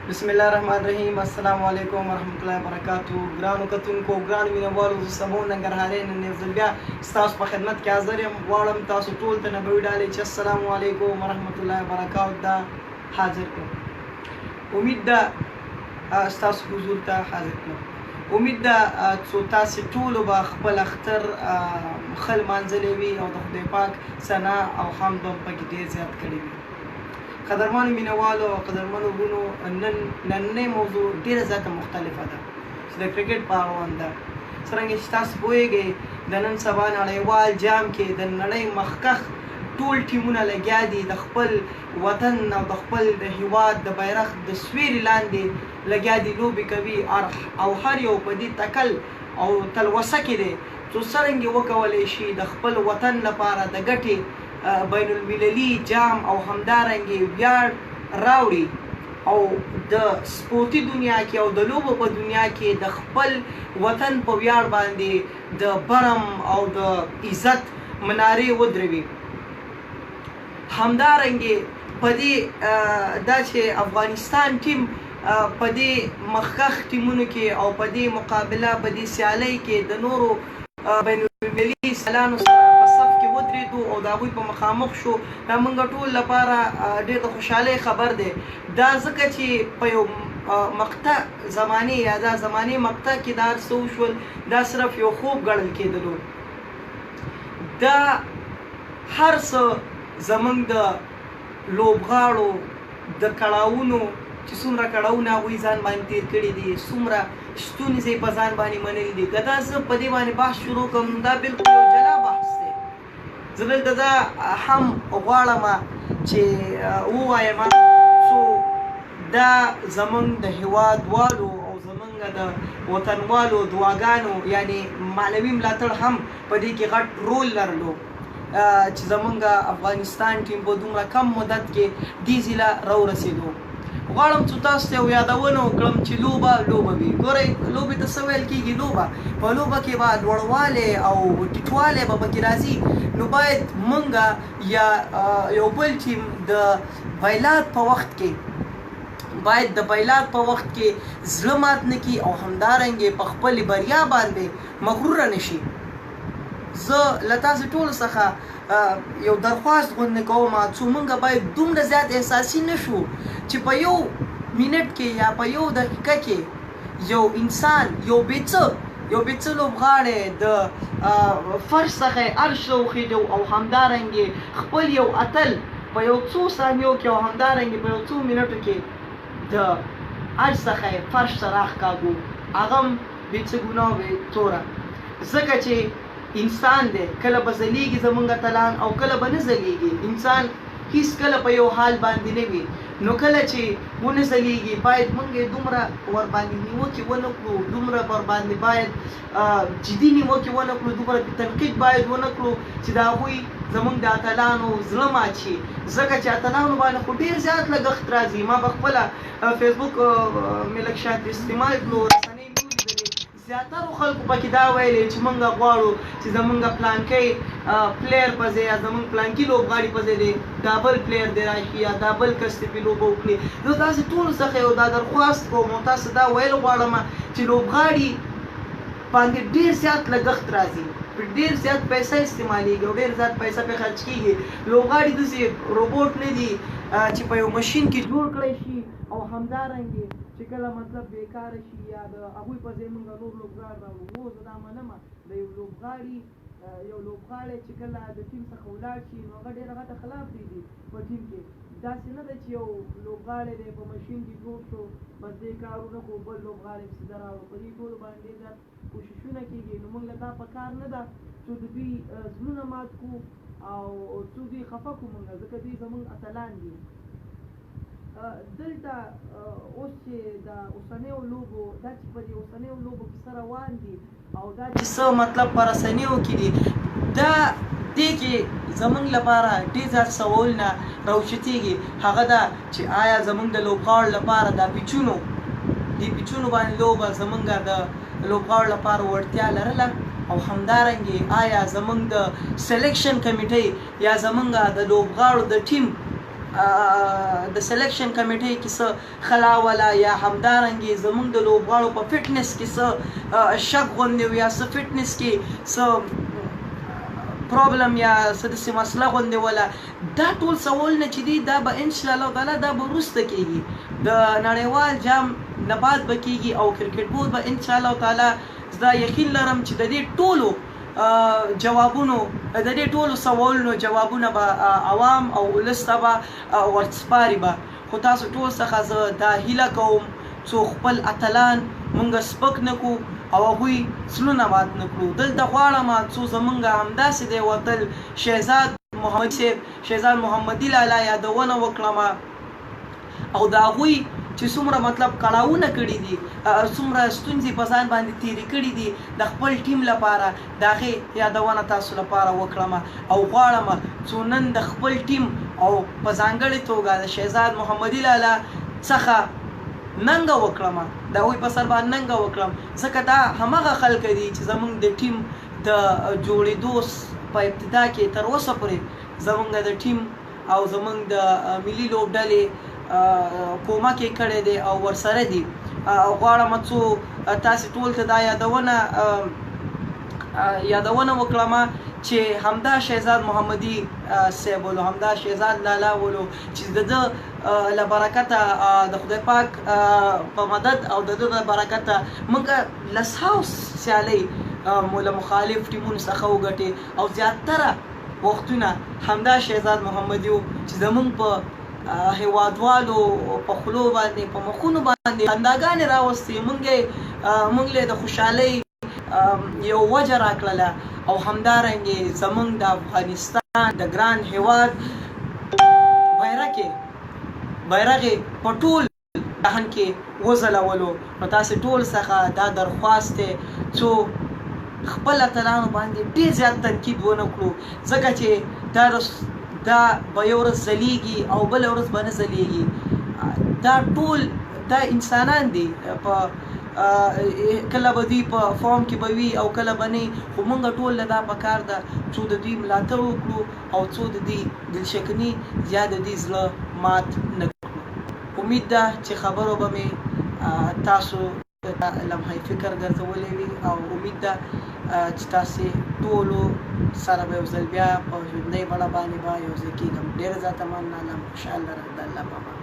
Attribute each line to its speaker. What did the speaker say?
Speaker 1: बिस्मिल्लाह रहमान रहीम अस्सलाम वालेकुम वरहमतुल्लाहि वबरकातुहू। ګرانو کتونکو ګرانو مینوالو زه سمون ننګرهارۍ نن یو ځل بیا ستاسو په خدمت کې حاضر یم. غواړم تاسو ټول ته نبوي ډالۍ چې السلام علیکم ورحمتالله وبرکاتو دا حاضر کړم. امید ده ستاسو حضور ته حاضر کړم. امید ده څو تاسې ټولو به خپل اختر ښه لمانځلی وي او د خدای پاک ثنا او حمد هم پکې ډېر زیات کړی وي. قدرمنو مینوالو او قدرمنو وروڼو، نننۍ موضوع ډېره زیاته مختلفه ده چې د کرکټ په اړوند ده. څرنګه چې تاسو پوهیږئ د نن سبا نړیوال جام کې د نړۍ مخکښ ټول ټیمونه لګیا دي، د خپل وطن او د خپل د هیواد د بیرغ د سویرې لاندې لګیا دي، لوبې کوي او هر یو په دې تکل او تلوسه کې دی څو څرنګه وکولی شي د خپل وطن لپاره د ګټې بین المللي جام او همدارنګې ویاړ راوړي او د سپورتي دنیا کې او د لوبو په دنیا کې د خپل وطن په ویاړ باندې د برم او د عزت منارې ودروي. همدارنګې په دې دا چې افغانستان ټیم په دې مخکښ ټیمونو کې او په دې مقابله په دې سیالۍ کې د نورو بین المللي سیالانو سره په صف کې ودرېدو او د هغوی په مخامخ شو، دا موږ ټول لپاره ډېر د خوشحالۍ خبر دی. دا ځکه چې په یو مقطع زمانې یا دا زمانې مقطع کې دا هر څه وشول، دا صرف یو خوب ګڼل کېدلو. دا هر څه زموږ د لوبغاړو د کړاوونو چې څومره کړاوونه هغوی ځان باندې تېر کړي دي، څومره ستونزې په ځان باندې منلي دي، که دا زه په دې باندې بحث شروع کړم دا بالکل یو جلا بحث دی. زه دلته دا هم غواړم چې ووایم څو دا زموږ د هیوادوالو او زموږ د وطنوالو دعاګانو یعنی معنوي ملاتړ هم په دې کې غټ رول لرلو چې زموږ افغانستان ټیم په دومره کم مدت کې دې ځایله راورسېدو. غواړم چې تاسو ته یو یادونه وکړم چې لوبه وي. ګورئ لوبې ته څه ویل کېږي؟ لوبه په لوبه کې به لوړوالی او ټیټوالی به پکې راځي، نو باید موږ یا یو بل ټیم د بایلات په وخت کې زړه مات نه کړي او همدارنګې په خپلې بریا باندې مغروره نه شي. زه له تاسو ټولو څخه یو درخواست غوندې کوم څو موږ باید دومره زیات احساسي نه شو چې په یو منټ کې یا په یو دقیقه کې یو انسان یو بېڅه لوبغاړی د فرش څخه عرش ته وخېږو او همدارنګې خپل یو اتل په یو څو ثانیو کې او همدارنګې په یو څو منټو کې د عرش څخه فرش ته راښکاږو، هغه هم بېڅه ګناه وي توره. ځکه چې انسان دی، کله به ځلیږي زموږ اتلان او کله به نه ځلیږي. انسان هیڅ کله په یو حال باندې نه وي، نو کله چې ونه ځلیږي باید موږ یې دومره ورباندې نیوکې ونه کړو، دومره ورباندې باید جدي نیوکې ونه کړو، دومره تنقید باید ونه کړو چې د هغوی زموږ د اتلانو زړه مات شي. ځکه چې اتلانو باندې خو ډېر زیات لګښت راځي. ما به خپله فیسبوک مې لږ شاید استعمال کړو، رسنۍ مې ولیدلې، زیاترو خلکو پکې دا ویلې چې موږ غواړو چې زموږ پلانکی پلیر په ځای یا زموږ پلانکي لوبغاړي په ځای دی دا بل پلیر دی راشي یا دا بل کس دی پې لوبه وکړي. زه تاسې ټولو څخه یو دا درخواست کوم او تاسو دا ویل غواړم چې لوبغاړي باندې ډېر زیات لګښت راځي، ډېر زیات پیسه استعمالیږي او ډېر زیات پیسه پرې خرچ کېږي. لوبغاړي داسې روبوټ نه دي چې په یو مشین کې جوړ کړی شي او همدارنګې چې کله مطلب بېکاره شي یا د هغوی په ځای موږ نور لوبغاړي راوړو. هو زه دا منم د یو لوبغاړی چې کله د ټیم څخه ولاړ شي نو هغه ډېره غټه خلاف پرېږدي په ټیم کې. داسې نه ده چې یو لوبغاړی دی په مشین کې جوړ شو بس دې کار ونه کړو بل لوبغاړی پسې ده راوړو. په دې ټولو باندې ډېر زیات کوششونه کېږي، نو موږ له دا په کار نه ده چې د دوی زړونه مات کړو او څو دوی خفه کړو موږ، ځکه دوی زموږ اتلان دي. دلته اوس چې د اوسنیو لوبو دا چې په دې اوسنیو لوبو کې څه روان دي او دا چې څه مطلب په رسنیو کې دي، دا دې کې زموږ لپاره ډېر زیات سوالونه راوچتېږي. هغه دا چې آیا زموږ د لوبغاړو لپاره دا پیچونو باندې لوبه زموږ د لوبغاړو لپاره وړتیا لرله او همدارنګې آیا زموږ د سلیکشن کمیټۍ یا زموږ د لوبغاړو د ټیم د سلیکشن کمیټې کې څه خلا ولا یا همدارنګې زمونږ د لوبغاړو په فټنس کې څه شک غوندې یا څه فټنس کې څه پرابلم یا څه داسې مسله غوندې ولا دا ټول سوالونه چې دي دا به انشاءالله تعالی دا به وروسته کېږي د نړیوال جام نه بعد به کېږي او کرکټ بورډ به انشاءالله تعالی زه یقین لرم چې د دې ټولو جوابونو د دې ټولو سوالونو جوابونه به عوام او ولس ته به ورسپاري به خو تاسو ټول څخه زه دا هیله کوم څو خپل اتلان مونږ سپک نه کړو او هغوی زړونه مات نه کړو دلته غواړم څو زمونږ همداسې دی وتل شهزاد محمد صاحب شهزاد محمدي لالا یادونه وکړم او د هغوی چې څومره مطلب کړاوونه کړي دي څومره ستونزې په ځان باندې تېرې کړي دي د خپل ټیم لپاره د هغې یادونه تاسو لپاره وکړم او غواړم څو نن د خپل ټیم او په ځانګړې توګه د شهزاد محمدي لالا څخه ننګه وکړم د هغوی په سر باندې ننګه وکړم ځکه دا هماغه خلک دي چې زموږ د ټیم د جوړېدو په ابتدا کې تر اوسه پورې زموږ د ټیم او زموږ د ملي لوبډلې کومک یې کړی دی او ورسره دي غواړم څو تاسې ټول ته دا یادونه وکړم چې همدا شهزاد محمدي صاحب ولو همدا شهزاد لالا ولو چې د ده له برکته د خدای پاک په مدد او د ده له برکته موږ لسهاو سیالۍ له مخالف ټیمونو څخه وګټې او زیاتره وختونه همدا شهزاد محمدي و چې زموږ په هیوادوالو په خولو باندې په مخونو باندې خنداګانې راوستې موږ له د خوشحالۍ یو وجه راکړله او همدارنګې زموږ د افغانستان د ګران هیواد بیرغ په ټول جهان کې وځلولو نو تاسې ټول څخه دا درخواست دی څو خپل اتلانو باندې ډېر زیات تنقید ونه کړو ځکه چې دا به یو ورځ ځلیږي او بله ورځ به نه ځلیږي دا ټول دا انسانان دي په کله به دوی په فارم کې به وي او کله به نه خو موږ ټول له دا پکار ده څو د دوی ملاتړ وکړو او څو د دوی دلشکني یا د دوی زړه مات نه کړو امید ده چې خبرو به مې تاسو لمحه فکر ګرځولې وي او امید ده چې تاسې ټولو سره به یو ځل بیا په ژوندۍ بڼه باندې به یو ځای کېږم ډېره زیاته مننه خوشحاله د الله په امان